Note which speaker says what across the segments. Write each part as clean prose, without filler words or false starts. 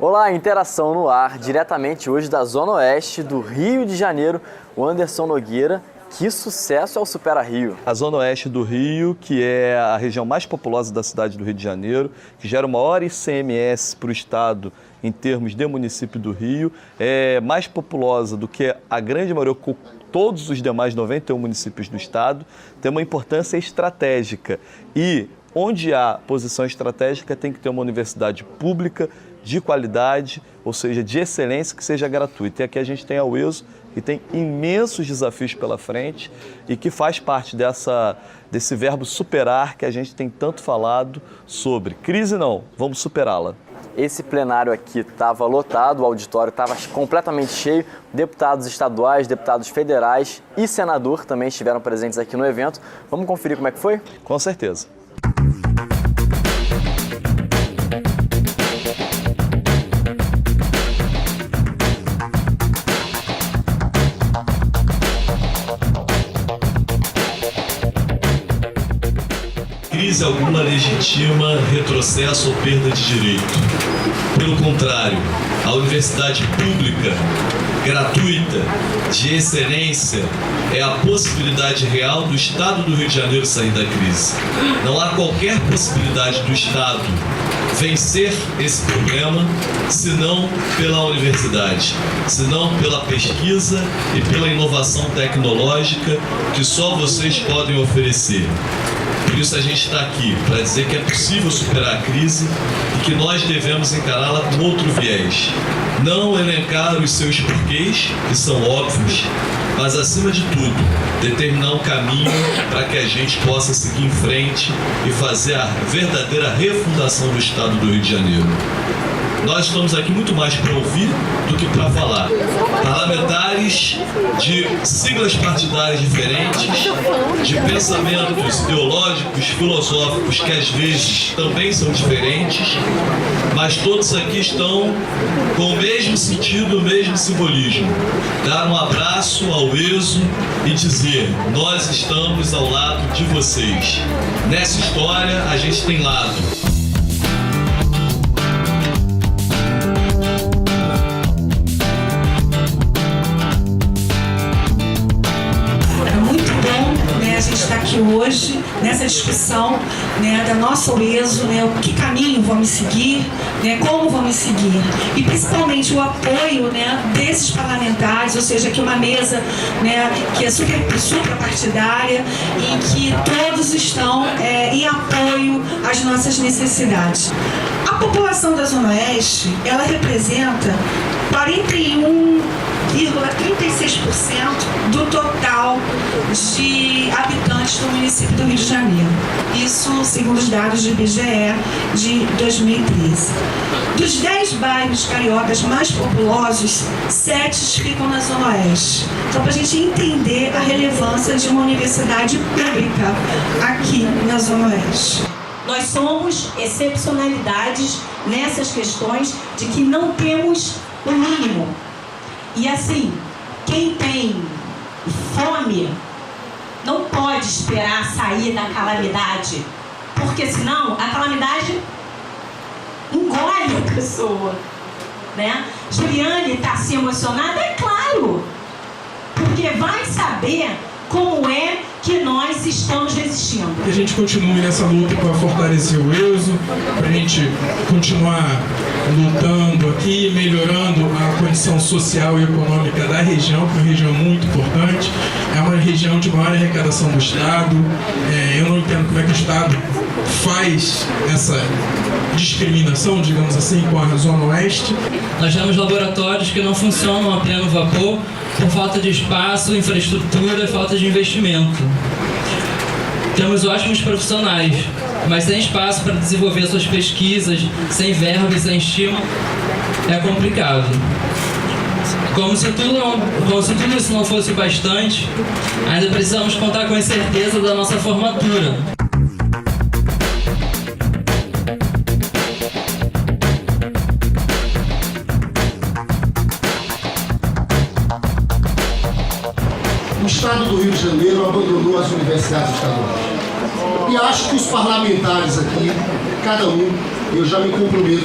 Speaker 1: Olá, interação no ar, diretamente hoje da Zona Oeste do Rio de Janeiro, o Anderson Nogueira. Que sucesso é o Supera Rio!
Speaker 2: A Zona Oeste do Rio, que é a região mais populosa da cidade do Rio de Janeiro, que gera o maior ICMS para o estado em termos de município do Rio, é mais populosa do que a grande maioria, todos os demais 91 municípios do estado, tem uma importância estratégica e onde há posição estratégica tem que ter uma universidade pública de qualidade, ou seja, de excelência, que seja gratuita. E aqui a gente tem a UESO, que tem imensos desafios pela frente e que faz parte desse verbo superar que a gente tem tanto falado sobre. Crise não, vamos superá-la.
Speaker 1: Esse plenário aqui estava lotado, o auditório estava completamente cheio, deputados estaduais, deputados federais e senador também estiveram presentes aqui no evento. Vamos conferir como é que foi?
Speaker 2: Com certeza.
Speaker 3: Crise alguma legitima retrocesso ou perda de direito. Pelo contrário, a universidade pública, gratuita, de excelência, é a possibilidade real do Estado do Rio de Janeiro sair da crise. Não há qualquer possibilidade do Estado vencer esse problema, senão pela universidade, senão pela pesquisa e pela inovação tecnológica que só vocês podem oferecer. Por isso a gente está aqui, para dizer que é possível superar a crise e que nós devemos encará-la com outro viés. Não elencar os seus porquês, que são óbvios, mas acima de tudo, determinar um caminho para que a gente possa seguir em frente e fazer a verdadeira refundação do Estado do Rio de Janeiro. Nós estamos aqui muito mais para ouvir do que para falar. Parlamentares de siglas partidárias diferentes, de pensamentos ideológicos, filosóficos, que às vezes também são diferentes, mas todos aqui estão com o mesmo sentido, o mesmo simbolismo. Dar um abraço ao ESO e dizer: nós estamos ao lado de vocês. Nessa história, a gente tem lado.
Speaker 4: A gente está aqui hoje nessa discussão, da nossa UESO, o que caminho vamos seguir, como vamos seguir, e principalmente o apoio desses parlamentares, ou seja, que uma mesa que é suprapartidária e que todos estão em apoio às nossas necessidades. A população da Zona Oeste, ela representa 41,36% do total de habitantes do município do Rio de Janeiro. Isso segundo os dados do IBGE de 2013. Dos 10 bairros cariocas mais populosos, 7 ficam na Zona Oeste. Então, para a gente entender a relevância de uma universidade pública aqui na Zona Oeste.
Speaker 5: Nós somos excepcionalidades nessas questões de que não temos o mínimo. E assim, quem tem fome não pode esperar sair da calamidade, porque senão a calamidade engole a pessoa, Juliane está assim emocionada? É claro, porque vai saber como é que nós estamos resistindo.
Speaker 6: Que a gente continue nessa luta para fortalecer o ESO, para a gente continuar lutando aqui, melhorando a condição social e econômica da região, que é uma região muito importante. É uma região de maior arrecadação do Estado. Eu não entendo como é que o Estado faz essa discriminação, digamos assim, com a Zona Oeste.
Speaker 7: Nós temos laboratórios que não funcionam a pleno vapor por falta de espaço, infraestrutura e falta de investimento. Temos ótimos profissionais, mas sem espaço para desenvolver suas pesquisas, sem verba e sem estímulo, é complicado. Como se tudo isso não fosse bastante, ainda precisamos contar com a incerteza da nossa formatura.
Speaker 8: O Estado do Rio de Janeiro abandonou as universidades estaduais. E acho que os parlamentares aqui, cada um, eu já me comprometo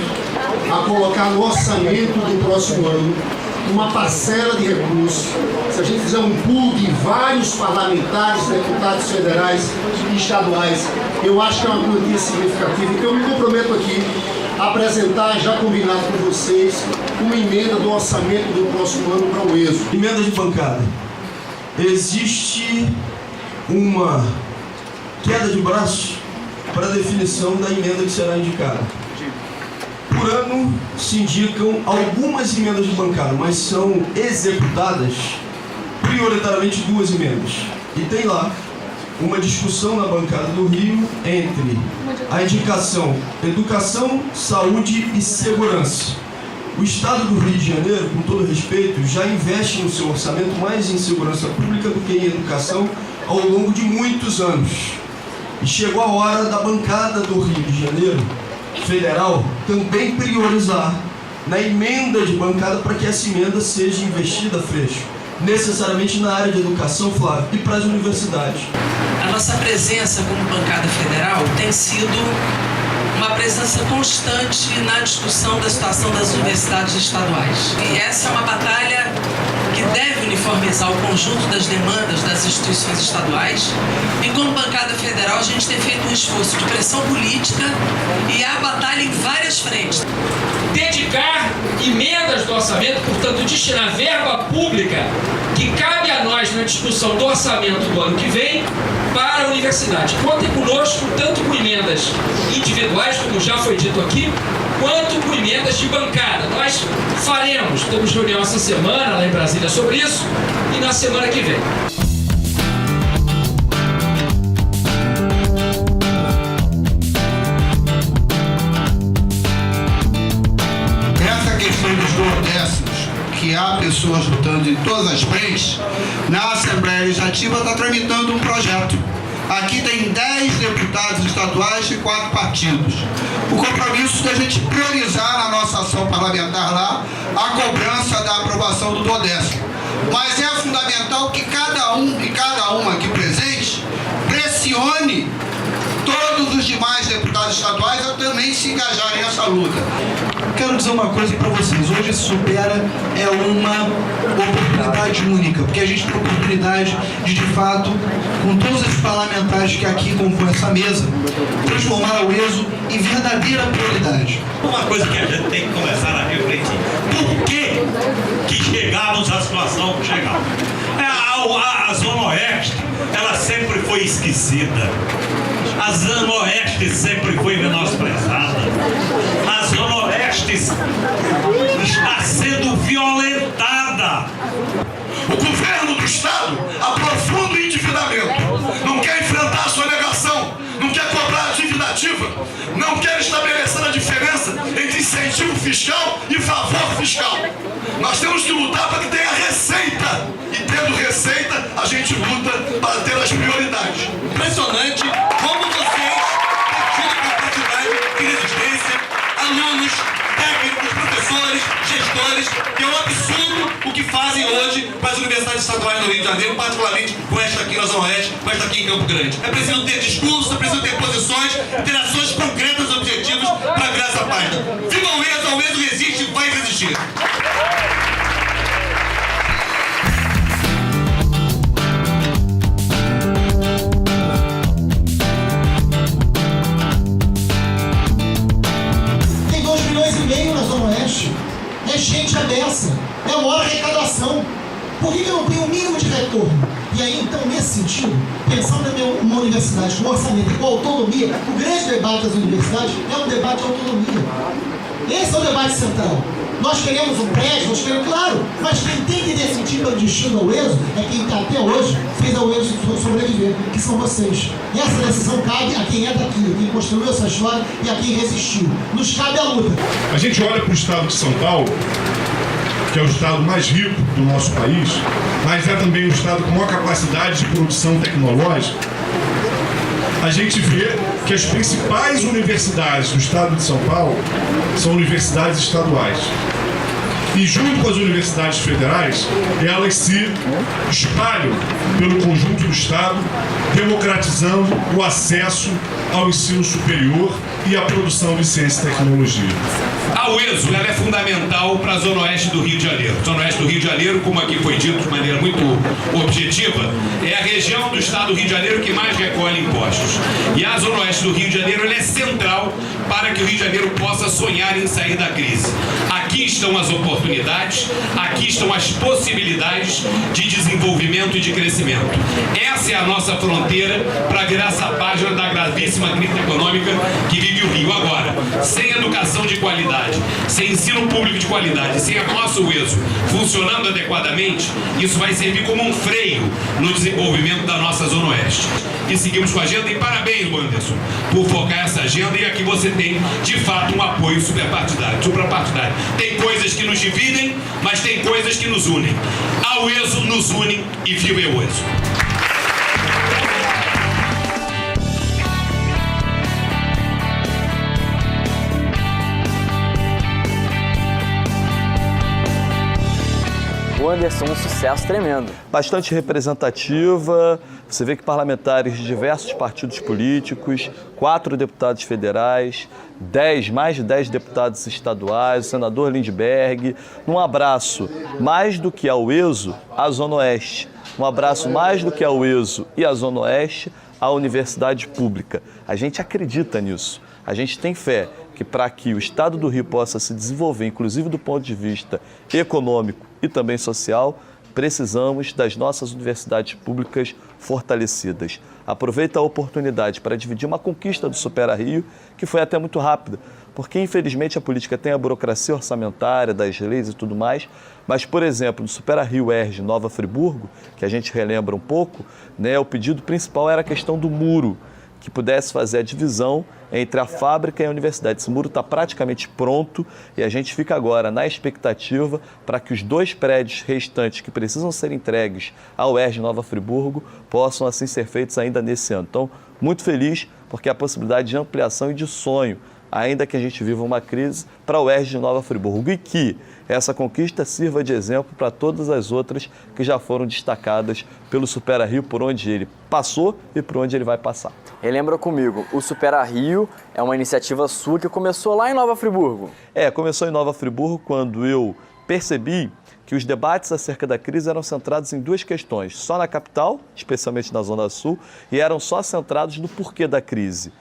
Speaker 8: a colocar no orçamento do próximo ano uma parcela de recursos. Se a gente fizer um pool de vários parlamentares, deputados federais e estaduais, eu acho que é uma quantia significativa. Então eu me comprometo aqui a apresentar, já combinado com vocês, uma emenda do orçamento do próximo ano para o ESO.
Speaker 9: Emenda de bancada. Existe uma queda de braço para a definição da emenda que será indicada. Por ano se indicam algumas emendas de bancada, mas são executadas prioritariamente 2 emendas. E tem lá uma discussão na bancada do Rio entre a indicação educação, saúde e segurança. O Estado do Rio de Janeiro, com todo respeito, já investe no seu orçamento mais em segurança pública do que em educação ao longo de muitos anos. E chegou a hora da bancada do Rio de Janeiro federal também priorizar na emenda de bancada para que essa emenda seja investida, Freixo, necessariamente na área de educação, Flávio, e para as universidades.
Speaker 10: A nossa presença como bancada federal tem sido uma presença constante na discussão da situação das universidades estaduais. E essa é uma batalha que deve uniformizar o conjunto das demandas das instituições estaduais. E como bancada federal, a gente tem feito um esforço de pressão política e há batalha em várias frentes.
Speaker 11: Dedicar emendas do orçamento, portanto, destinar verba pública que cabe a nós na discussão do orçamento do ano que vem para a universidade. Contem conosco tanto com emendas individuais, como já foi dito aqui, quanto com emendas de bancada. Nós faremos, temos reunião essa semana lá em Brasília sobre isso e na semana que vem.
Speaker 12: Essa questão dos nordestinos, que há pessoas lutando em todas as frentes, na Assembleia Legislativa está tramitando um projeto. Aqui tem 10 deputados estaduais de 4 partidos. O compromisso da gente priorizar na nossa ação parlamentar lá a cobrança da aprovação do Dodécimo. Mas é fundamental que cada um e cada uma aqui presente pressione todos os demais deputados estaduais a também se engajarem nessa luta.
Speaker 13: Quero dizer uma coisa para vocês, hoje Supera é uma oportunidade única, porque a gente tem a oportunidade de fato, com todos os parlamentares que aqui compõem essa mesa, transformar o ESO em verdadeira prioridade.
Speaker 14: Uma coisa que a gente tem que começar a refletir, por que chegamos à situação que chegamos? A Zona Oeste, ela sempre foi esquecida. A Zona Oeste sempre foi menosprezada. A Zona Oeste está sendo violentada.
Speaker 12: O governo do Estado aprofunda o endividamento, não quer enfrentar a sonegação, não quer cobrar a dívida ativa, não quer estabelecer a diferença entre incentivo fiscal e favor fiscal. Nós temos que lutar para que tenha receita, e tendo receita, a gente luta para ter as prioridades.
Speaker 14: Impressionante como vocês têm tido capacidade de resistência, alunos, técnicos, professores, gestores, que é um absurdo o que fazem hoje para as universidades estaduais do Rio de Janeiro, particularmente com esta aqui na Zona Oeste, com esta aqui em Campo Grande. É preciso ter discurso, é preciso ter posições, ter ações concretas e objetivos para virar essa página. Viva o ESO resiste e vai resistir.
Speaker 15: É gente abessa, é a maior arrecadação. Por que eu não tenho o mínimo de retorno? E aí, então, nesse sentido, pensando em uma universidade com orçamento e com autonomia, o grande debate das universidades é um debate de autonomia. Esse é o debate central. Nós queremos um prédio, nós queremos, claro, mas quem tem que decidir o destino ao ESO é quem até hoje fez ao ESO sobreviver, que são vocês. E essa decisão cabe a quem é daqui, a quem construiu essa história e a quem resistiu. Nos cabe a luta.
Speaker 16: A gente olha para o estado de São Paulo, que é o estado mais rico do nosso país, mas é também o estado com maior capacidade de produção tecnológica. A gente vê que as principais universidades do estado de São Paulo são universidades estaduais. E junto com as universidades federais, elas se espalham pelo conjunto do estado, democratizando o acesso ao ensino superior e a produção de ciência e tecnologia.
Speaker 14: A UESO ela é fundamental para a Zona Oeste do Rio de Janeiro. Zona Oeste do Rio de Janeiro, como aqui foi dito de maneira muito objetiva, é a região do estado do Rio de Janeiro que mais recolhe impostos. E a Zona Oeste do Rio de Janeiro ela é central para que o Rio de Janeiro possa sonhar em sair da crise. Aqui estão as oportunidades, aqui estão as possibilidades de desenvolvimento e de crescimento. Essa é a nossa fronteira para virar essa página da gravíssima crise econômica que vive o Rio. Agora, sem educação de qualidade, sem ensino público de qualidade, sem a nossa UESO funcionando adequadamente, isso vai servir como um freio no desenvolvimento da nossa Zona Oeste. E seguimos com a agenda e parabéns, Wanderson, por focar essa agenda, e aqui você tem, de fato, um apoio suprapartidário. Tem coisas que nos dividem, mas tem coisas que nos unem. A UESO nos une e viva a UESO.
Speaker 1: Wanderson, um sucesso tremendo.
Speaker 2: Bastante representativa, você vê que parlamentares de diversos partidos políticos, 4 deputados federais, mais de 10 deputados estaduais, o senador Lindbergh, num abraço mais do que a UESO, à Zona Oeste, um abraço mais do que a UESO e a Zona Oeste, à universidade pública. A gente acredita nisso, a gente tem fé que para que o estado do Rio possa se desenvolver, inclusive do ponto de vista econômico e também social, precisamos das nossas universidades públicas fortalecidas. Aproveita a oportunidade para dividir uma conquista do Supera Rio, que foi até muito rápida, porque infelizmente a política tem a burocracia orçamentária das leis e tudo mais, mas, por exemplo, no Supera Rio UERJ Nova Friburgo, que a gente relembra um pouco, né, o pedido principal era a questão do muro, que pudesse fazer a divisão entre a fábrica e a universidade. Esse muro está praticamente pronto e a gente fica agora na expectativa para que os 2 prédios restantes que precisam ser entregues ao UERJ Nova Friburgo possam assim ser feitos ainda nesse ano. Então, muito feliz porque a possibilidade de ampliação e de sonho, ainda que a gente viva uma crise, para o UERJ Nova Friburgo, e que essa conquista sirva de exemplo para todas as outras que já foram destacadas pelo Supera Rio, por onde ele passou e por onde ele vai passar.
Speaker 1: Relembra comigo, o Supera Rio é uma iniciativa sua que começou lá em Nova Friburgo.
Speaker 2: Começou em Nova Friburgo quando eu percebi que os debates acerca da crise eram centrados em 2 questões, só na capital, especialmente na Zona Sul, e eram só centrados no porquê da crise.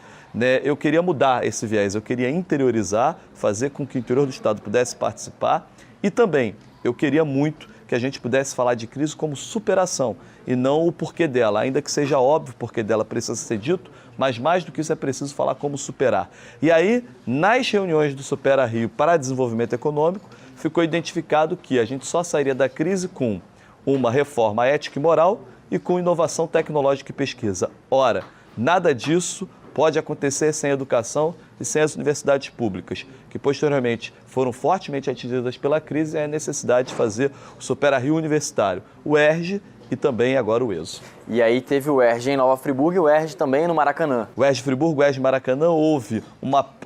Speaker 2: Eu queria mudar esse viés, eu queria interiorizar, fazer com que o interior do estado pudesse participar, e também eu queria muito que a gente pudesse falar de crise como superação e não o porquê dela, ainda que seja óbvio o porquê dela precisa ser dito, mas mais do que isso é preciso falar como superar. E aí, nas reuniões do Supera Rio para desenvolvimento econômico, ficou identificado que a gente só sairia da crise com uma reforma ética e moral e com inovação tecnológica e pesquisa. Ora, nada disso pode acontecer sem educação e sem as universidades públicas, que posteriormente foram fortemente atingidas pela crise, e a necessidade de fazer o Supera Rio Universitário, o UERJ e também agora o UESO.
Speaker 1: E aí teve o UERJ em Nova Friburgo e o UERJ também no Maracanã.
Speaker 2: O UERJ Friburgo, o UERJ Maracanã, houve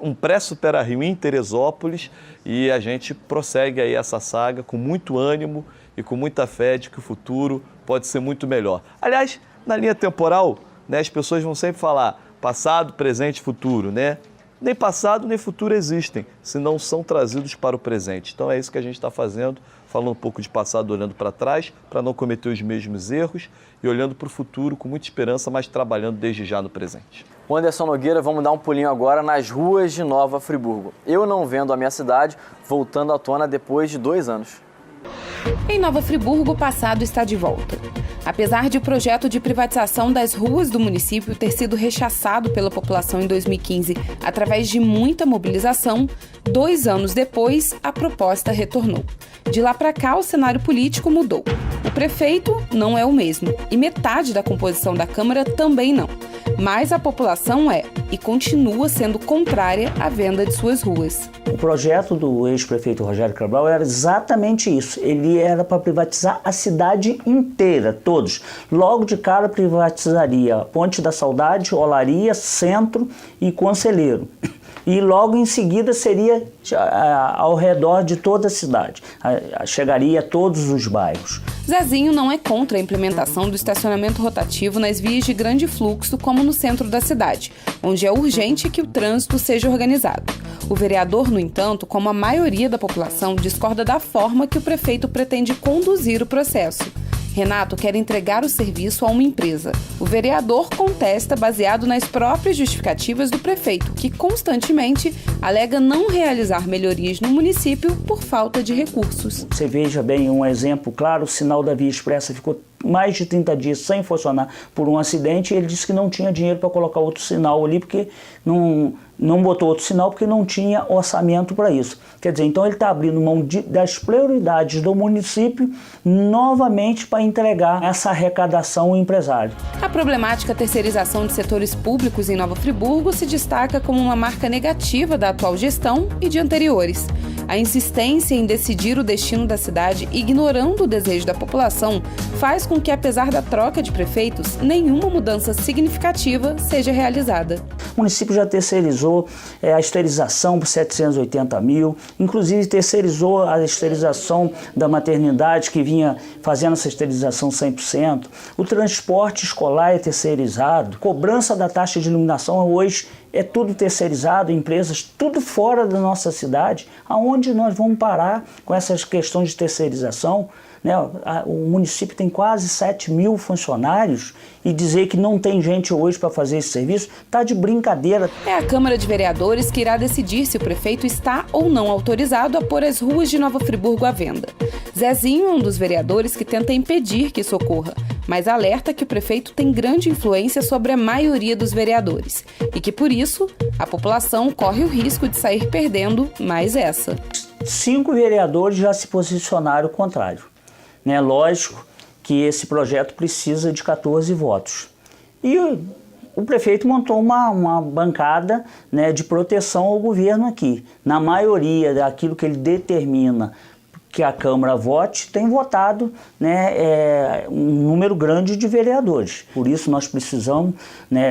Speaker 2: um pré-Supera Rio em Teresópolis e a gente prossegue aí essa saga com muito ânimo e com muita fé de que o futuro pode ser muito melhor. Aliás, na linha temporal, as pessoas vão sempre falar passado, presente e futuro, Nem passado nem futuro existem, se não são trazidos para o presente. Então é isso que a gente está fazendo, falando um pouco de passado, olhando para trás, para não cometer os mesmos erros, e olhando para o futuro com muita esperança, mas trabalhando desde já no presente.
Speaker 1: Wanderson Nogueira, vamos dar um pulinho agora nas ruas de Nova Friburgo. Eu não vendo a minha cidade voltando à tona depois de 2 anos.
Speaker 17: Em Nova Friburgo, o passado está de volta. Apesar de o projeto de privatização das ruas do município ter sido rechaçado pela população em 2015 através de muita mobilização, 2 anos depois, a proposta retornou. De lá para cá, o cenário político mudou. O prefeito não é o mesmo e metade da composição da Câmara também não. Mas a população é e continua sendo contrária à venda de suas ruas.
Speaker 18: O projeto do ex-prefeito Rogério Cabral era exatamente isso. Ele era para privatizar a cidade inteira, toda. todos. Logo de cara privatizaria Ponte da Saudade, Olaria, Centro e Conselheiro. E logo em seguida seria ao redor de toda a cidade, chegaria a todos os bairros.
Speaker 17: Zezinho não é contra a implementação do estacionamento rotativo nas vias de grande fluxo, como no centro da cidade, onde é urgente que o trânsito seja organizado. O vereador, no entanto, como a maioria da população, discorda da forma que o prefeito pretende conduzir o processo. Renato quer entregar o serviço a uma empresa. O vereador contesta baseado nas próprias justificativas do prefeito, que constantemente alega não realizar melhorias no município por falta de recursos.
Speaker 18: Você veja bem um exemplo claro, o sinal da Via Expressa ficou mais de 30 dias sem funcionar por um acidente e ele disse que não tinha dinheiro para colocar outro sinal ali, porque não botou outro sinal porque não tinha orçamento para isso. Quer dizer, então ele está abrindo mão das prioridades do município novamente para entregar essa arrecadação ao empresário.
Speaker 17: A problemática terceirização de setores públicos em Nova Friburgo se destaca como uma marca negativa da atual gestão e de anteriores. A insistência em decidir o destino da cidade, ignorando o desejo da população, faz com que, apesar da troca de prefeitos, nenhuma mudança significativa seja realizada.
Speaker 18: O município já terceirizou a esterilização por 780 mil, inclusive terceirizou a esterilização da maternidade, que vinha fazendo essa esterilização 100%. O transporte escolar é terceirizado, cobrança da taxa de iluminação hoje é tudo terceirizado, empresas, tudo fora da nossa cidade. Aonde nós vamos parar com essas questões de terceirização? O município tem quase 7 mil funcionários e dizer que não tem gente hoje para fazer esse serviço está de brincadeira.
Speaker 17: É a Câmara de Vereadores que irá decidir se o prefeito está ou não autorizado a pôr as ruas de Nova Friburgo à venda. Zezinho é um dos vereadores que tenta impedir que isso ocorra, mas alerta que o prefeito tem grande influência sobre a maioria dos vereadores e que, por isso, a população corre o risco de sair perdendo mais essa.
Speaker 18: 5 vereadores já se posicionaram contrário. Lógico que esse projeto precisa de 14 votos. E o prefeito montou uma bancada de proteção ao governo aqui. Na maioria daquilo que ele determina que a Câmara vote, tem votado um número grande de vereadores. Por isso nós precisamos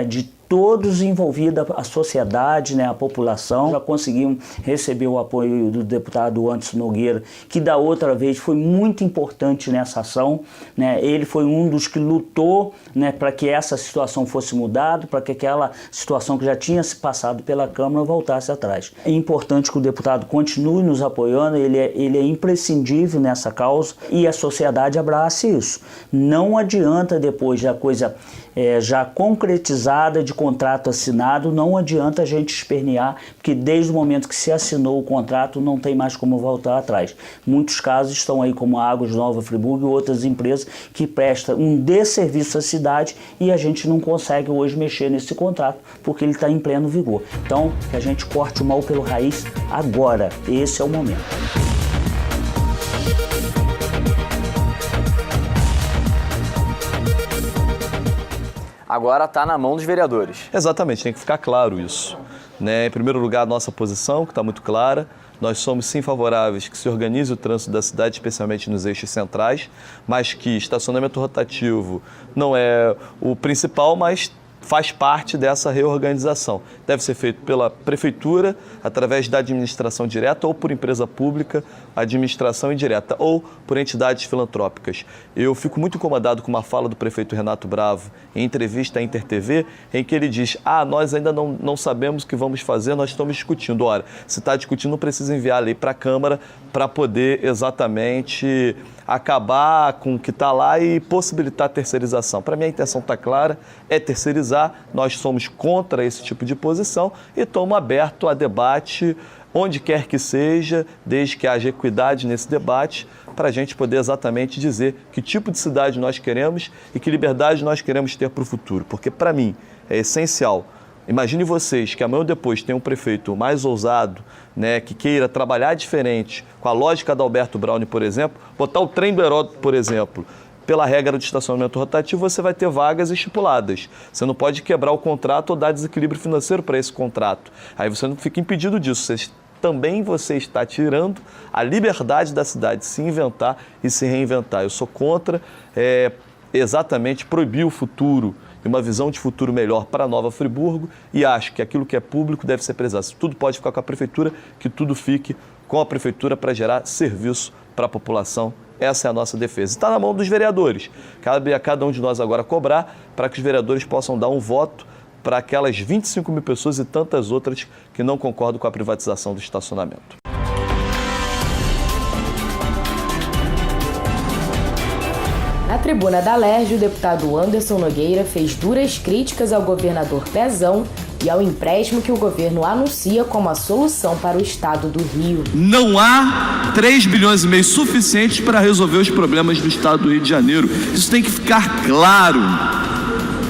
Speaker 18: de todos envolvidos, a sociedade, a população. Já conseguimos receber o apoio do deputado Anderson Nogueira, que da outra vez foi muito importante nessa ação. Ele foi um dos que lutou para que essa situação fosse mudada, para que aquela situação que já tinha se passado pela Câmara voltasse atrás. É importante que o deputado continue nos apoiando, ele é imprescindível nessa causa e a sociedade abrace isso. Não adianta depois da coisa já concretizada, de contrato assinado, não adianta a gente espernear, porque desde o momento que se assinou o contrato não tem mais como voltar atrás. Muitos casos estão aí, como a Águas de Nova Friburgo e outras empresas que prestam um desserviço à cidade e a gente não consegue hoje mexer nesse contrato porque ele está em pleno vigor. Então, que a gente corte o mal pelo raiz agora. Esse é o momento.
Speaker 1: Agora está na mão dos vereadores.
Speaker 2: Exatamente, tem que ficar claro isso. Em primeiro lugar, a nossa posição, que está muito clara. Nós somos sim favoráveis que se organize o trânsito da cidade, especialmente nos eixos centrais, mas que estacionamento rotativo não é o principal, mas faz parte dessa reorganização. Deve ser feito pela prefeitura, através da administração direta, ou por empresa pública, administração indireta, ou por entidades filantrópicas. Eu fico muito incomodado com uma fala do prefeito Renato Bravo em entrevista à InterTV, em que ele diz: nós ainda não sabemos o que vamos fazer, nós estamos discutindo. Ora, se está discutindo, não precisa enviar a lei para a Câmara para poder exatamente acabar com o que está lá e possibilitar a terceirização. Para mim, a intenção está clara, é terceirizar. Nós somos contra esse tipo de posição e estamos abertos a debate onde quer que seja, desde que haja equidade nesse debate, para a gente poder exatamente dizer que tipo de cidade nós queremos e que liberdade nós queremos ter para o futuro. Porque, para mim, é essencial. Imagine vocês que amanhã ou depois tem um prefeito mais ousado, que queira trabalhar diferente, com a lógica da Alberto Browne, por exemplo, botar o trem do Heródoto, por exemplo. Pela regra do estacionamento rotativo, você vai ter vagas estipuladas. Você não pode quebrar o contrato ou dar desequilíbrio financeiro para esse contrato. Aí você não fica impedido disso. Também você está tirando a liberdade da cidade de se inventar e se reinventar. Eu sou contra exatamente proibir o futuro e uma visão de futuro melhor para Nova Friburgo, e acho que aquilo que é público deve ser preservado. Se tudo pode ficar com a Prefeitura, que tudo fique com a Prefeitura para gerar serviço para a população. Essa é a nossa defesa. Está na mão dos vereadores. Cabe a cada um de nós agora cobrar para que os vereadores possam dar um voto para aquelas 25 mil pessoas e tantas outras que não concordam com a privatização do estacionamento.
Speaker 19: Na tribuna da Alerj, o deputado Anderson Nogueira fez duras críticas ao governador Pezão e ao empréstimo que o governo anuncia como a solução para o estado do Rio.
Speaker 20: Não há 3,5 bilhões suficientes para resolver os problemas do estado do Rio de Janeiro. Isso tem que ficar claro.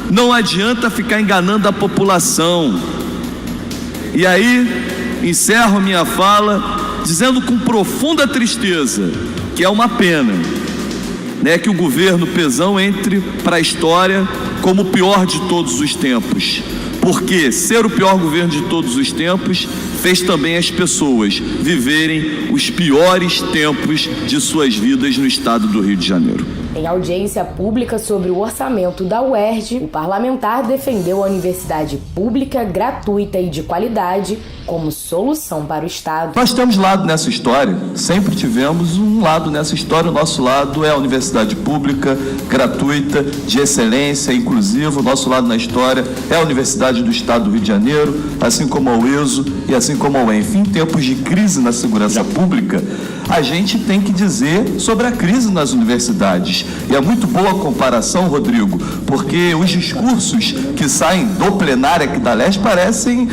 Speaker 20: Não adianta ficar enganando a população. E aí, encerro minha fala dizendo com profunda tristeza que é uma pena, né, que o governo Pezão entre para a história como o pior de todos os tempos. Porque ser o pior governo de todos os tempos fez também as pessoas viverem os piores tempos de suas vidas no estado do Rio de Janeiro.
Speaker 19: Em audiência pública sobre o orçamento da UERJ, o parlamentar defendeu a universidade pública, gratuita e de qualidade como solução para o estado.
Speaker 20: Nós temos lado nessa história, sempre tivemos um lado nessa história. O nosso lado é a universidade pública, gratuita, de excelência, inclusiva. O nosso lado na história é a Universidade do Estado do Rio de Janeiro, assim como a UESO e assim como a UENF. Em tempos de crise na segurança pública, a gente tem que dizer sobre a crise nas universidades. E é muito boa a comparação, Rodrigo, porque os discursos que saem do plenário aqui da Alerj parecem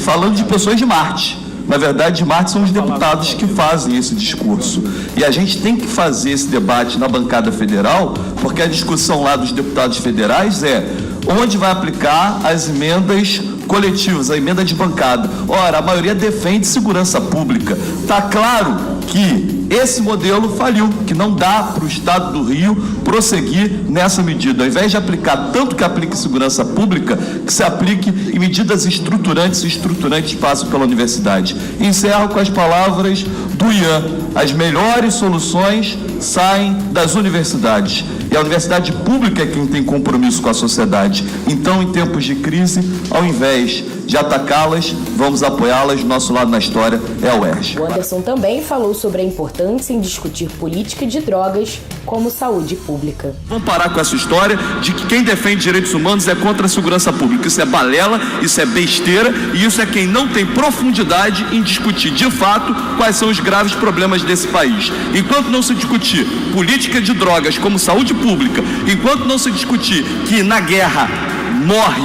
Speaker 20: falando de pessoas de Marte. Na verdade, de Marte são os deputados que fazem esse discurso. E a gente tem que fazer esse debate na bancada federal, porque a discussão lá dos deputados federais é onde vai aplicar as emendas coletivas, a emenda de bancada. Ora, a maioria defende segurança pública. Está claro que esse modelo faliu, que não dá para o Estado do Rio prosseguir nessa medida. Ao invés de aplicar tanto que aplique segurança pública, que se aplique em medidas estruturantes, e estruturantes passam pela universidade. Encerro com as palavras do Ian: as melhores soluções saem das universidades. E a universidade pública é quem tem compromisso com a sociedade. Então, em tempos de crise, ao invés de atacá-las, vamos apoiá-las. Nosso lado na história é a UERJ.
Speaker 19: O Anderson também falou sobre a importância em discutir política de drogas como saúde pública.
Speaker 20: Vamos parar com essa história de que quem defende direitos humanos é contra a segurança pública. Isso é balela, isso é besteira, e isso é quem não tem profundidade em discutir de fato quais são os graves problemas desse país. Enquanto não se discutir política de drogas como saúde pública, enquanto não se discutir que na guerra morre,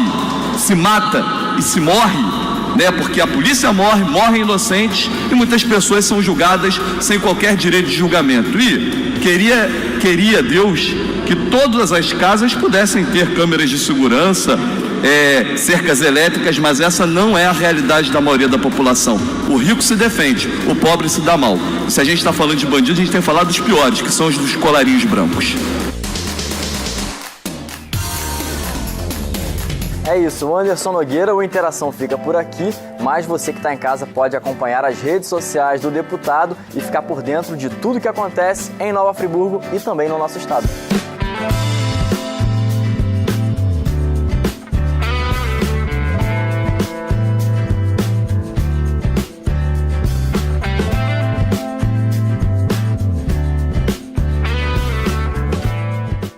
Speaker 20: se mata e se morre, né? Porque a polícia morrem inocentes e muitas pessoas são julgadas sem qualquer direito de julgamento. E queria Deus que todas as casas pudessem ter câmeras de segurança, cercas elétricas, mas essa não é a realidade da maioria da população. O rico se defende, o pobre se dá mal. Se a gente está falando de bandido, a gente tem que falar dos piores, que são os dos colarinhos brancos.
Speaker 1: É isso, o Anderson Nogueira, o Interação fica por aqui, mas você que está em casa pode acompanhar as redes sociais do deputado e ficar por dentro de tudo que acontece em Nova Friburgo e também no nosso estado.